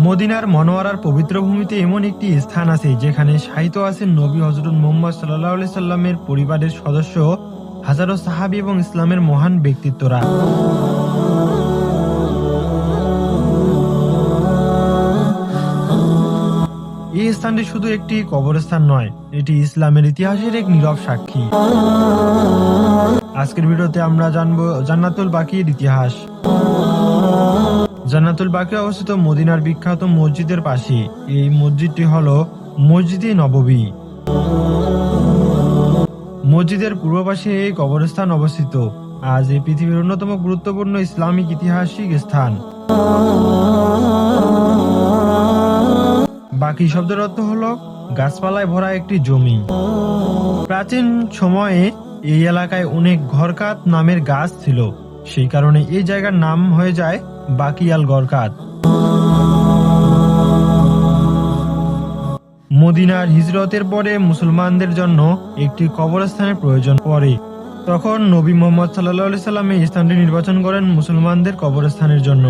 মদিনার মনোয়ারার পবিত্র ভূমিতে এমন একটি স্থান আছে যেখানে শায়িত আছেন নবী হযরত মুহাম্মদ সাল্লাল্লাহু আলাইহি সাল্লামের পরিবারের সদস্য, হাজারো সাহাবী এবং ইসলামের মহান ব্যক্তিত্বরা। এই স্থানটি শুধু একটি কবরস্থান নয়, এটি ইসলামের ইতিহাসের এক নীরব সাক্ষী। আজকের ভিডিওতে আমরা জানবো জান্নাতুল বাকির ইতিহাস। জান্নাতুল বাকি অবস্থিত মদিনার বিখ্যাত মসজিদের পাশে। এই মসজিদটি হলো মসজিদে নববী। মসজিদের পূর্ব পাশে এই কবরস্থান অবস্থিত। আজ এই পৃথিবীর অন্যতম গুরুত্বপূর্ণ ইসলামিক ঐতিহাসিক স্থান। বাকি শব্দের অর্থ হলো গাছপালায় ভরা একটি জমি। প্রাচীন সময়ে এই এলাকায় অনেক ঘরকাত নামের গাছ ছিল, সেই কারণে এই জায়গার নাম হয়ে যায় বাকিয়াল গরকাত। মদিনার হিজরতের পরে মুসলমানদের জন্য একটি কবরস্থানের প্রয়োজন পড়ে। তখন নবী মুহাম্মদ সাল্লাল্লাহু আলাইহি সাল্লাম এই স্থানটি নির্বাচন করেন মুসলমানদের কবরস্থানের জন্য।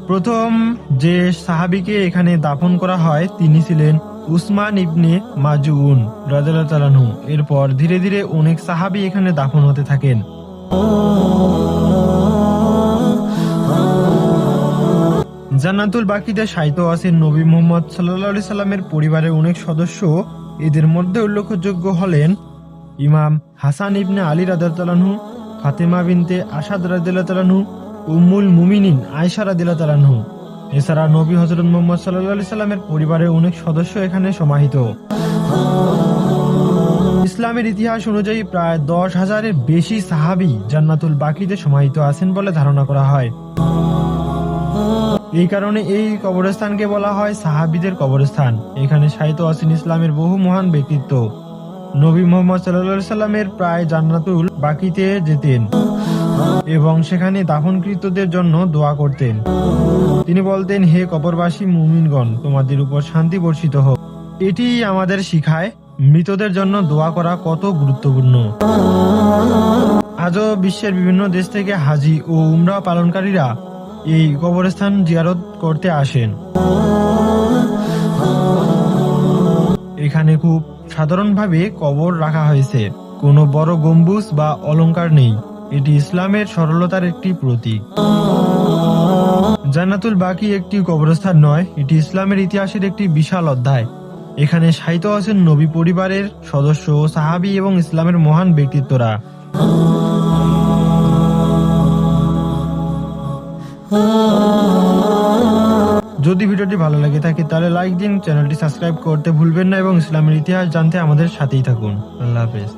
প্রথম যে সাহাবীকে এখানে দাফন করা হয় তিনি ছিলেন উসমান ইবনে মাজউন রাদিয়াল্লাহু তাআলা আনহু। এরপর ধীরে ধীরে অনেক সাহাবী এখানে দাফন হতে থাকেন। জান্নাতুল বাকিতে শায়িত আছেন নবী মুহাম্মদ সাল্লাল্লাহু আলাইহি সাল্লামের পরিবারের অনেক সদস্য। এদের মধ্যে উল্লেখযোগ্য হলেন ইমাম হাসান ইবনে আলী রাদিয়াল্লাহু তাআলা আনহু, ফাতেমা বিনতে আসাদ রাদিয়াল্লাহু তাআলা আনহু, উম্মুল মুমিনিন আয়েশা রাদিয়াল্লাহু তাআলা আনহু। এছাড়া নবী হযরত মুহাম্মদ সাল্লাল্লাহু আলাইহি সাল্লামের পরিবারের অনেক সদস্য এখানে সমাহিত। ইসলামের ইতিহাস অনুযায়ী প্রায় 10,000-এর বেশি সাহাবী জান্নাতুল বাকিতে সমাহিত আছেন বলে ধারণা করা হয়। এই কারণে এই কবরস্থানকে বলা হয় সাহাবীদের কবরস্থান। এখানে শায়িত আছেন ইসলামের বহু মহান ব্যক্তিত্ব। নবী মুহাম্মদ সাল্লাল্লাহু আলাইহি সাল্লামের প্রায় জান্নাতুল বাকিতে যেতেন এবং সেখানে দাফনকৃতদের জন্য দোয়া করতেন। তিনি বলতেন, হে কবরবাসী মুমিনগণ, তোমাদের উপর শান্তি বর্ষিত হোক। এটি আমাদের শিখায় মৃতদের জন্য দোয়া করা কত গুরুত্বপূর্ণ। আজও বিশ্বের বিভিন্ন দেশ থেকে হাজী ও উমরা পালনকারীরা এই কবরস্থান জিয়ারত করতে আসেন। এখানে খুব সাধারণভাবে কবর রাখা হয়েছে, কোনো বড় গম্বুজ বা অলংকার নেই। এটি ইসলামের সরলতার একটি প্রতীক। জান্নাতুল বাকি একটি কবরস্থান নয়, এটি ইসলামের ইতিহাসের একটি বিশাল অধ্যায়। এখানে শায়িত আছেন নবী পরিবারের সদস্য, সাহাবী এবং ইসলামের মহান ব্যক্তিত্বরা। যদি ভিডিওটি ভালো লাগে থাকে তাহলে লাইক দিন, চ্যানেলটি সাবস্ক্রাইব করতে ভুলবেন না এবং ইসলামের ইতিহাস জানতে আমাদের সাথেই থাকুন। আল্লাহ হাফেজ।